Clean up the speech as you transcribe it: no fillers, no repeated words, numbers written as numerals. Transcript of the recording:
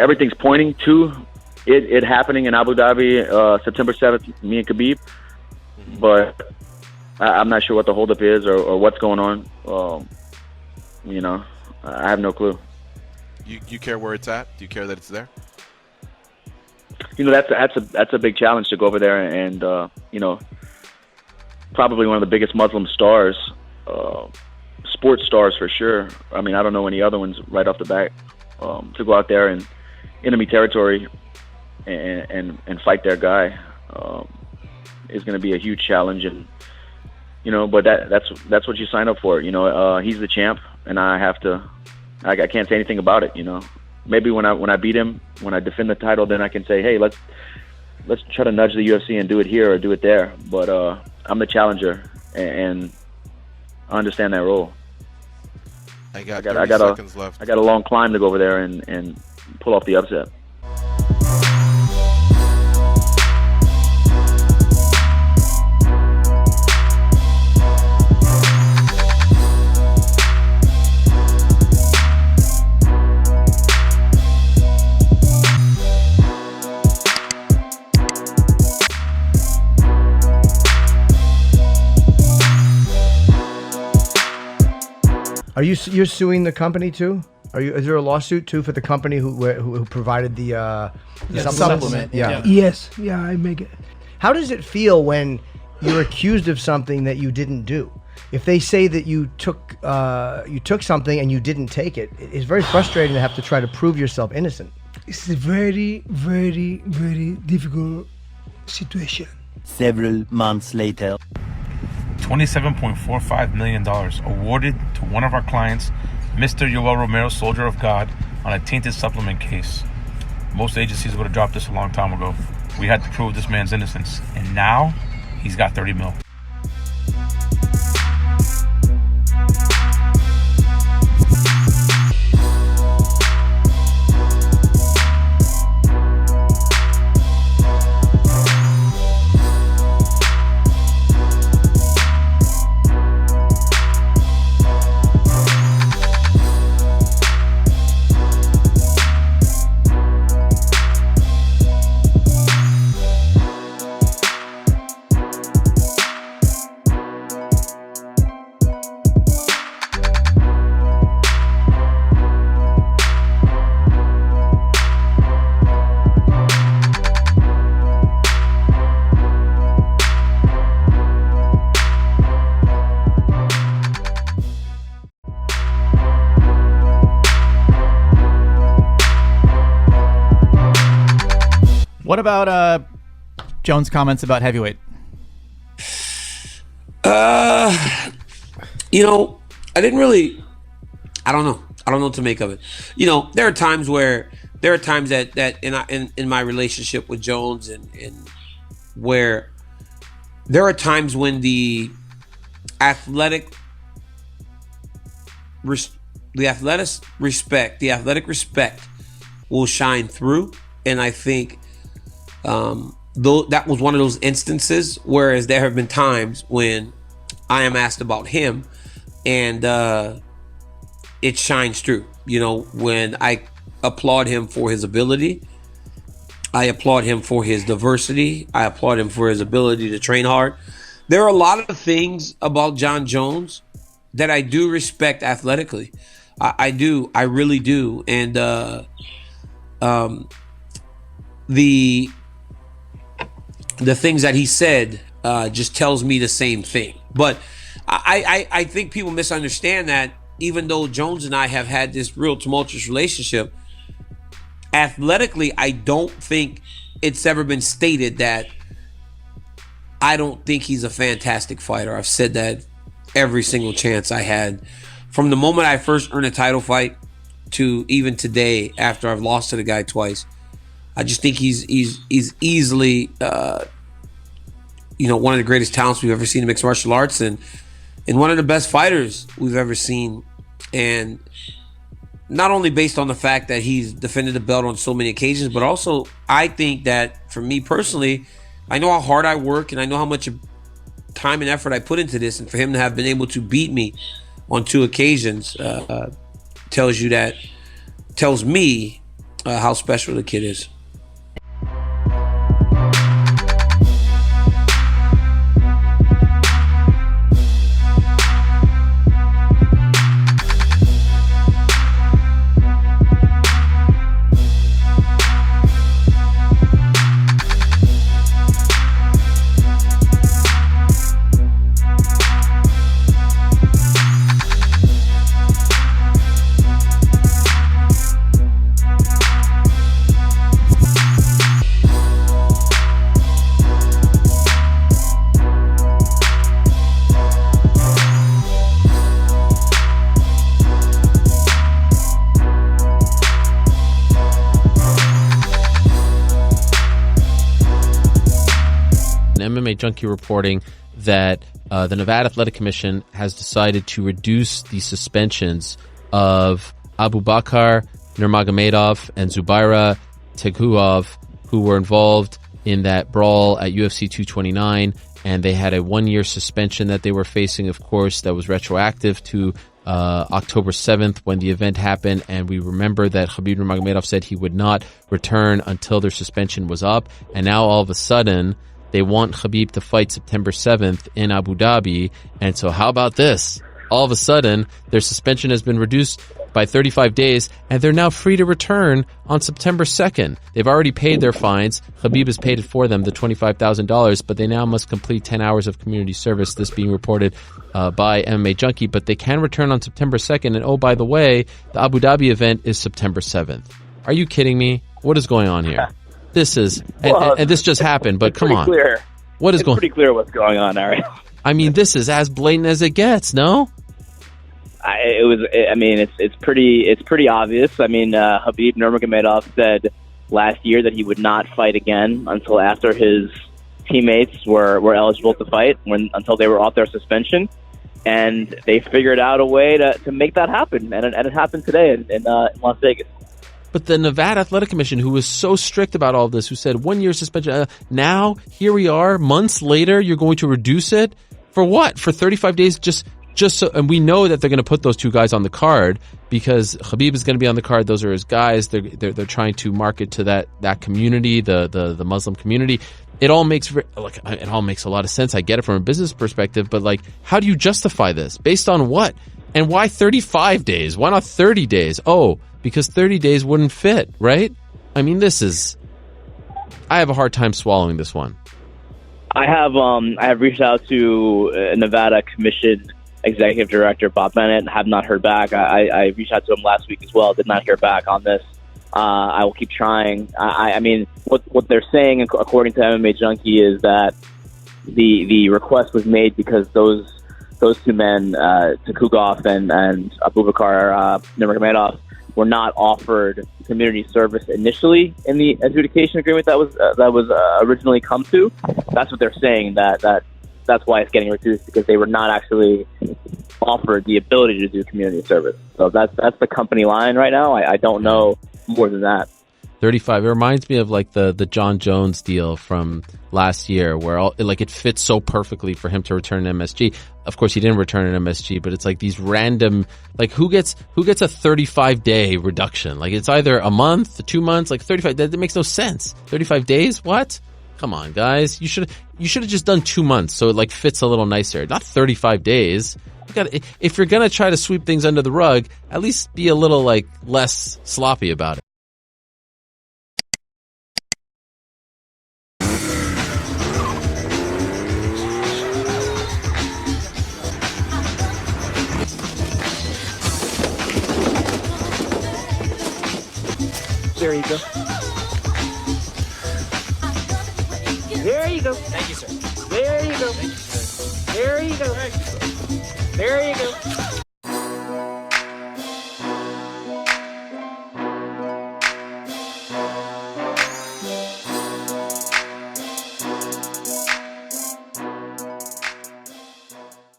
everything's pointing to it happening in Abu Dhabi, September 7th, me and Khabib. But I'm not sure what the holdup is or what's going on. You know, I have no clue. You care where it's at? Do you care that it's there? You know, that's a big challenge to go over there and you know, probably one of the biggest Muslim stars, sports stars for sure. I mean, I don't know any other ones right off the bat. To go out there and enemy territory and fight their guy is going to be a huge challenge. And you know, but that's what you sign up for. You know, he's the champ, and I can't say anything about it. You know, maybe when I beat him, when I defend the title, then I can say, hey, let's try to nudge the UFC and do it here or do it there. But I'm the challenger, and I understand that role. I got 30 seconds left. I got a long climb to go over there and pull off the upset. You're suing the company too? Is there a lawsuit too for the company who provided the supplement? Yeah. Yes. Yeah, I make it. How does it feel when you're accused of something that you didn't do? If they say that you took something and you didn't take it, it's very frustrating to have to try to prove yourself innocent. It's a very, very, very difficult situation. Several months later. $27.45 million awarded to one of our clients, Mr. Yoel Romero, soldier of God, on a tainted supplement case. Most agencies would have dropped this a long time ago. We had to prove this man's innocence, and now he's got 30 mil. What about Jones' comments about heavyweight? You know, I don't know what to make of it. You know, there are times that in my relationship with Jones and where there are times when the athletic respect will shine through, and I think though that was one of those instances, whereas there have been times when I am asked about him and it shines through. You know, when I applaud him for his ability, I applaud him for his diversity, I applaud him for his ability to train hard. There are a lot of things about Jon Jones that I do respect athletically. I do, I really do. And the things that he said just tells me the same thing. But I think people misunderstand that even though Jones and I have had this real tumultuous relationship, athletically, I don't think it's ever been stated that I don't think he's a fantastic fighter. I've said that every single chance I had. From the moment I first earned a title fight to even today after I've lost to the guy twice, I just think he's easily, you know, one of the greatest talents we've ever seen in mixed martial arts, and one of the best fighters we've ever seen. And not only based on the fact that he's defended the belt on so many occasions, but also I think that for me personally, I know how hard I work and I know how much time and effort I put into this, and for him to have been able to beat me on 2 occasions tells me how special the kid is. MMA Junkie reporting that the Nevada Athletic Commission has decided to reduce the suspensions of Abu Bakr Nurmagomedov and Zubaira Tukhugov, who were involved in that brawl at UFC 229, and they had a 1-year suspension that they were facing, of course, that was retroactive to October 7th when the event happened. And we remember that Khabib Nurmagomedov said he would not return until their suspension was up, and now all of a sudden they want Khabib to fight September 7th in Abu Dhabi. And so how about this? All of a sudden, their suspension has been reduced by 35 days, and they're now free to return on September 2nd. They've already paid their fines. Khabib has paid it for them, the $25,000, but they now must complete 10 hours of community service, this being reported by MMA Junkie. But they can return on September 2nd. And oh, by the way, the Abu Dhabi event is September 7th. Are you kidding me? What is going on here? This is, and this just happened, but come on. Clear. What is going on? It's pretty clear what's going on, Ariel. I mean, this is as blatant as it gets, no? It's pretty obvious. I mean, Khabib Nurmagomedov said last year that he would not fight again until after his teammates were eligible to fight, until they were off their suspension. And they figured out a way to make that happen. And it happened today in Las Vegas. But the Nevada Athletic Commission, who was so strict about all this, who said 1-year suspension, now here we are, months later, you're going to reduce it for what? For 35 days, just so, and we know that they're going to put those two guys on the card because Khabib is going to be on the card. Those are his guys. They're trying to market to that community, the Muslim community. It all makes a lot of sense. I get it from a business perspective, but like, how do you justify this? Based on what? And why 35 days? Why not 30 days? Oh, because 30 days wouldn't fit, right? I mean, I have a hard time swallowing this one. I have reached out to Nevada Commission Executive Director Bob Bennett, have not heard back. I reached out to him last week as well, did not hear back on this. I will keep trying. I mean, what they're saying, according to MMA Junkie, is that the request was made because those two men, Tukhugov and Abu Bakr Nurmagomedov, were not offered community service initially in the adjudication agreement that was originally come to. That's what they're saying. That's why it's getting reduced, because they were not actually offered the ability to do community service. So that's the company line right now. I don't know more than that. 35. It reminds me of like the John Jones deal from last year, where it fits so perfectly for him to return an MSG. Of course, he didn't return an MSG, but it's like these random, like who gets a 35-day reduction? Like it's either a month, 2 months, like 35. That makes no sense. 35 days? What? Come on, guys. You should have just done 2 months so it like fits a little nicer. Not 35 days. If you're gonna try to sweep things under the rug, at least be a little like less sloppy about it. There you go. There you go. Thank you, sir. There you go. Thank you, sir. There you go. Thank you, sir. There you go.